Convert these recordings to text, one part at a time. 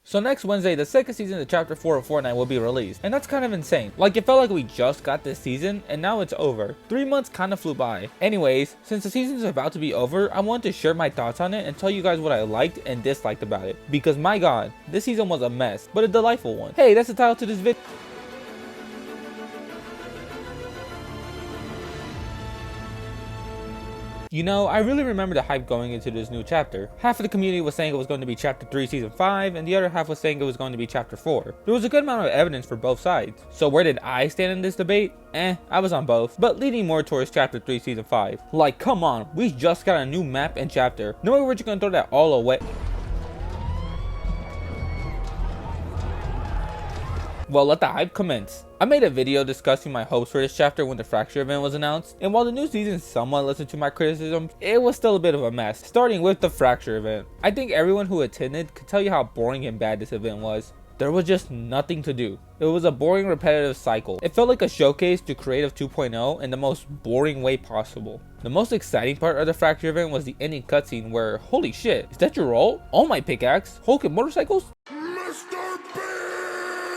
So next Wednesday, the second season of Chapter 4 of Fortnite will be released, and that's kind of insane. Like, it felt like we just got this season, and now it's over. 3 months kind of flew by. Anyways, since the season is about to be over, I wanted to share my thoughts on it and tell you guys what I liked and disliked about it. Because my god, this season was a mess, but a delightful one. Hey, that's the title to this video. You know, I really remember the hype going into this new chapter. Half of the community was saying it was going to be Chapter 3 Season 5, and the other half was saying it was going to be Chapter 4. There was a good amount of evidence for both sides. So where did I stand in this debate? I was on both, but leaning more towards Chapter 3 Season 5. Like, come on, we just got a new map and chapter. No way we're just going to throw that all away. Well, let the hype commence. I made a video discussing my hopes for this chapter when the Fracture event was announced, and while the new season somewhat listened to my criticisms, it was still a bit of a mess, starting with the Fracture event. I think everyone who attended could tell you how boring and bad this event was. There was just nothing to do. It was a boring, repetitive cycle. It felt like a showcase to Creative 2.0 in the most boring way possible. The most exciting part of the Fracture event was the ending cutscene where, holy shit, is that your role? Oh my pickaxe, Hulk and motorcycles?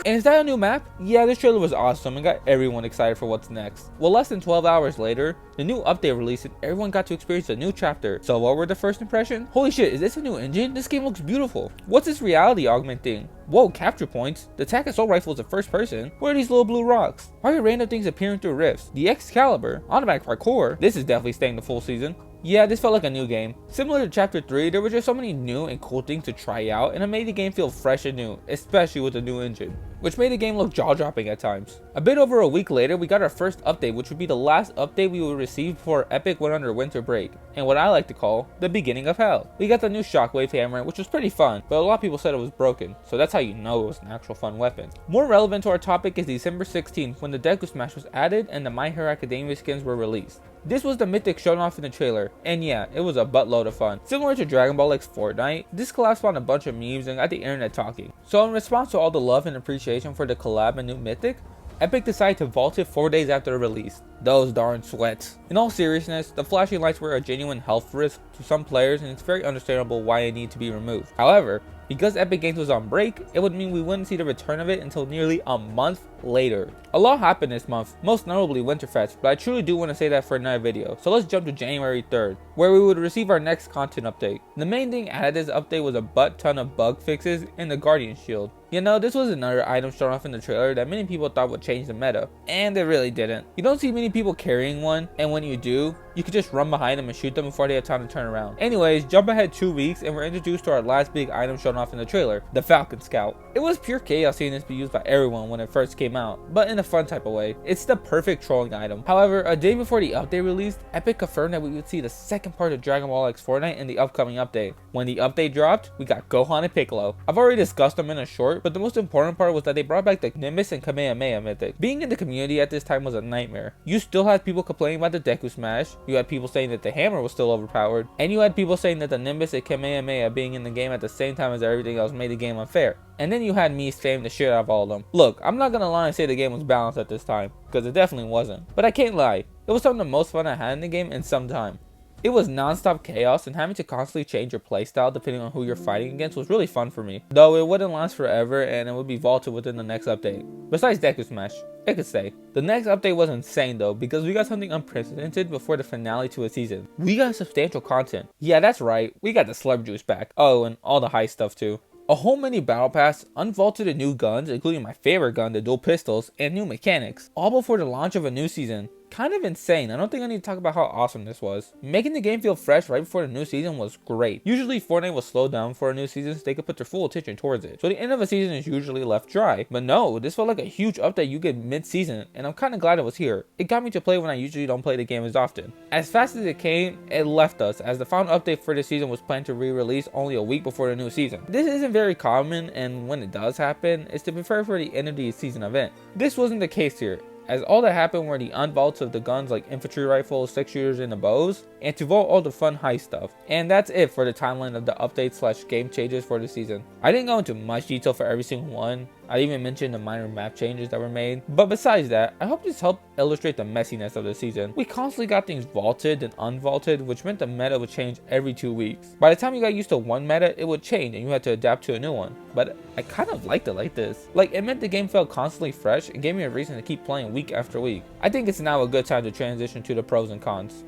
And is that a new map? Yeah, this trailer was awesome and got everyone excited for what's next. Well, less than 12 hours later, the new update released and everyone got to experience a new chapter. So what were the first impression? Holy shit, is this a new engine? This game looks beautiful. What's this reality augment thing? Whoa, capture points. The attack assault rifle is a first person. What are these little blue rocks? Why are random things appearing through rifts? The Excalibur, automatic parkour. This is definitely staying the full season. Yeah, this felt like a new game. Similar to Chapter 3, there were just so many new and cool things to try out, and it made the game feel fresh and new, especially with the new engine, which made the game look jaw-dropping at times. A bit over a week later, we got our first update, which would be the last update we would receive before Epic went under winter break, and what I like to call the beginning of hell. We got the new Shockwave hammer, which was pretty fun, but a lot of people said it was broken, so that's how you know it was an actual fun weapon. More relevant to our topic is December 16th, when the Deku Smash was added and the My Hero Academia skins were released. This was the mythic shown off in the trailer, and yeah, it was a buttload of fun. Similar to Dragon Ball X Fortnite, this collab spawned a bunch of memes and got the internet talking. So in response to all the love and appreciation for the collab and new mythic, Epic decided to vault it 4 days after the release. Those darn sweats. In all seriousness, the flashing lights were a genuine health risk to some players, and it's very understandable why it needed to be removed. However, because Epic Games was on break, it would mean we wouldn't see the return of it until nearly a month later. A lot happened this month, most notably Winterfest, but I truly do want to say that for another video. So let's jump to January 3rd, where we would receive our next content update. The main thing added this update was a butt ton of bug fixes in the Guardian Shield. You know, this was another item shown off in the trailer that many people thought would change the meta, and it really didn't. You don't see many people carrying one, and when you do, you can just run behind them and shoot them before they have time to turn around. Anyways, jump ahead 2 weeks and we're introduced to our last big item shown off in the trailer, the Falcon Scout. It was pure chaos seeing this be used by everyone when it first came out, but in a fun type of way. It's the perfect trolling item. However, a day before the update released, Epic confirmed that we would see the second part of Dragon Ball X Fortnite in the upcoming update. When the update dropped, we got Gohan and Piccolo. I've already discussed them in a short, but the most important part was that they brought back the Nimbus and Kamehameha mythic. Being in the community at this time was a nightmare. You still had people complaining about the Deku Smash, you had people saying that the hammer was still overpowered, and you had people saying that the Nimbus and Kamehameha being in the game at the same time as everything else made the game unfair. And then you had me spamming the shit out of all of them. Look, I'm not gonna lie and say the game was balanced at this time, because it definitely wasn't. But I can't lie, it was some of the most fun I had in the game in some time. It was non-stop chaos, and having to constantly change your playstyle depending on who you're fighting against was really fun for me. Though it wouldn't last forever and it would be vaulted within the next update. Besides Deku Smash, I could say. The next update was insane though, because we got something unprecedented before the finale to a season. We got substantial content. Yeah, that's right, we got the Slurp Juice back. Oh, and all the high stuff too. A whole mini battle pass, unvaulted and new guns, including my favorite gun, the dual pistols, and new mechanics. All before the launch of a new season. Kind of insane. I don't think I need to talk about how awesome this was. Making the game feel fresh right before the new season was great. Usually Fortnite will slow down for a new season so they could put their full attention towards it. So the end of a season is usually left dry. But no, this felt like a huge update you get mid-season, and I'm kind of glad it was here. It got me to play when I usually don't play the game as often. As fast as it came, it left us, as the final update for this season was planned to re-release only a week before the new season. This isn't very common, and when it does happen, it's to prepare for the end of the season event. This wasn't the case here, as all that happened were the unvaults of the guns like infantry rifles, 6-shooters, and the bows, and to vault all the fun high stuff. And that's it for the timeline of the updates / game changes for the season. I didn't go into much detail for every single one. I even mentioned the minor map changes that were made. But besides that, I hope this helped illustrate the messiness of the season. We constantly got things vaulted and unvaulted, which meant the meta would change every 2 weeks. By the time you got used to one meta, it would change and you had to adapt to a new one. But I kind of liked it like this. Like, it meant the game felt constantly fresh and gave me a reason to keep playing week after week. I think it's now a good time to transition to the pros and cons.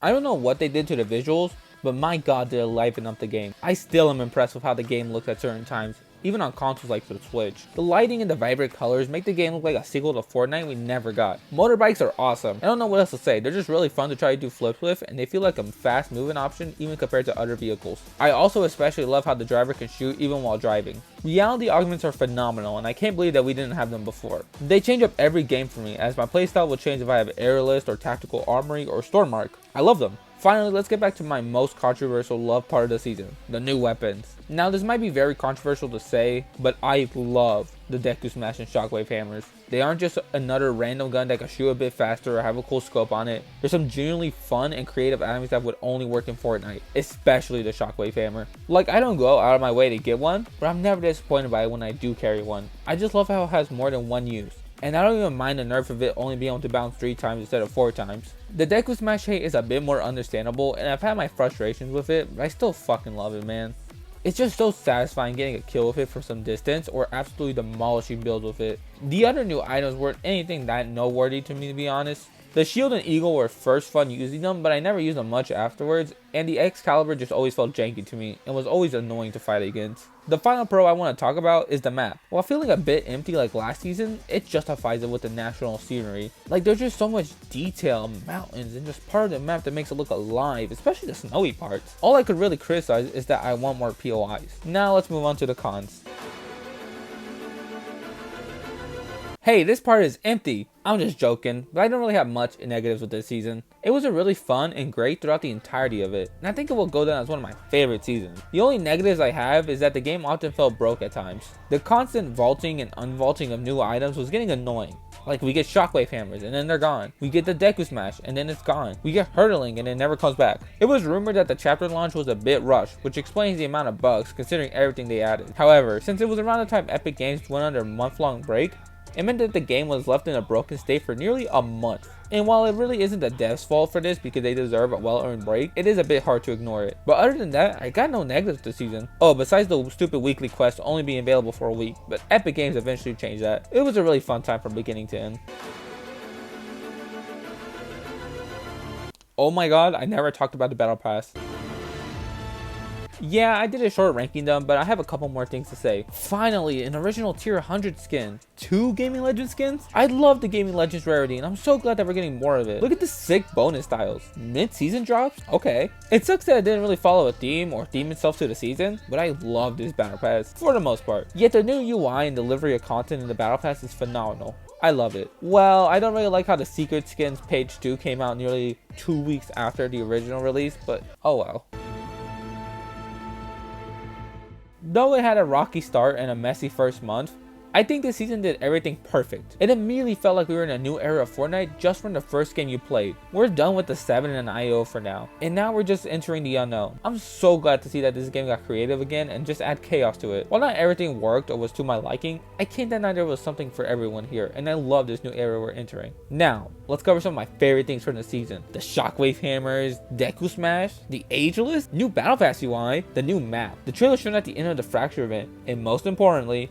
I don't know what they did to the visuals, but my god, did it liven up the game. I still am impressed with how the game looked at certain times, even on consoles like the Switch. The lighting and the vibrant colors make the game look like a sequel to Fortnite we never got. Motorbikes are awesome. I don't know what else to say. They're just really fun to try to do flips with, and they feel like a fast moving option even compared to other vehicles. I also especially love how the driver can shoot even while driving. Reality augments are phenomenal, and I can't believe that we didn't have them before. They change up every game for me, as my playstyle will change if I have Airlist or Tactical Armory or Stormmark. I love them. Finally, let's get back to my most controversial love part of the season, the new weapons. Now, this might be very controversial to say, but I love the Deku Smash and Shockwave hammers. They aren't just another random gun that can shoot a bit faster or have a cool scope on it. There's some genuinely fun and creative items that would only work in Fortnite, especially the Shockwave hammer. Like, I don't go out of my way to get one, but I'm never disappointed by it when I do carry one. I just love how it has more than one use. And I don't even mind the nerf of it only being able to bounce 3 times instead of 4 times. The Deku Smash hate is a bit more understandable, and I've had my frustrations with it, but I still fucking love it, man. It's just so satisfying getting a kill with it from some distance or absolutely demolishing builds with it. The other new items weren't anything that noteworthy to me, to be honest. The shield and eagle were first fun using them, but I never used them much afterwards, and the Excalibur just always felt janky to me and was always annoying to fight against. The final pro I want to talk about is the map. While feeling a bit empty like last season, it justifies it with the national scenery. Like, there's just so much detail, mountains, and just part of the map that makes it look alive, especially the snowy parts. All I could really criticize is that I want more POIs. Now let's move on to the cons. Hey, this part is empty. I'm just joking, but I don't really have much negatives with this season. It was a really fun and great throughout the entirety of it, and I think it will go down as one of my favorite seasons. The only negatives I have is that the game often felt broke at times. The constant vaulting and unvaulting of new items was getting annoying. Like, we get Shockwave hammers and then they're gone. We get the Deku Smash and then it's gone. We get hurdling and it never comes back. It was rumored that the chapter launch was a bit rushed, which explains the amount of bugs considering everything they added. However, since it was around the time Epic Games went under a month-long break, it meant that the game was left in a broken state for nearly a month. And while it really isn't the devs' fault for this because they deserve a well-earned break, it is a bit hard to ignore it. But other than that, I got no negatives this season. Oh, besides the stupid weekly quest only being available for a week, but Epic Games eventually changed that. It was a really fun time from beginning to end. Oh my god, I never talked about the Battle Pass. Yeah, I did a short ranking them, but I have a couple more things to say. Finally, an original tier 100 skin. 2 Gaming Legends skins? I love the Gaming Legends rarity, and I'm so glad that we're getting more of it. Look at the sick bonus styles. Mid-season drops? Okay. It sucks that it didn't really follow a theme or theme itself to the season, but I love this Battle Pass, for the most part. Yet the new UI and delivery of content in the Battle Pass is phenomenal. I love it. Well, I don't really like how the Secret Skins page 2 came out nearly 2 weeks after the original release, but oh well. Though it had a rocky start and a messy first month, I think this season did everything perfect. It immediately felt like we were in a new era of Fortnite just from the first game you played. We're done with the 7 and IO for now, and now we're just entering the unknown. I'm so glad to see that this game got creative again and just add chaos to it. While not everything worked or was to my liking, I can't deny there was something for everyone here, and I love this new era we're entering. Now, let's cover some of my favorite things from the season. The Shockwave hammers, Deku Smash, the Ageless, new Battle Pass UI, the new map, the trailer shown at the end of the Fracture event, and most importantly,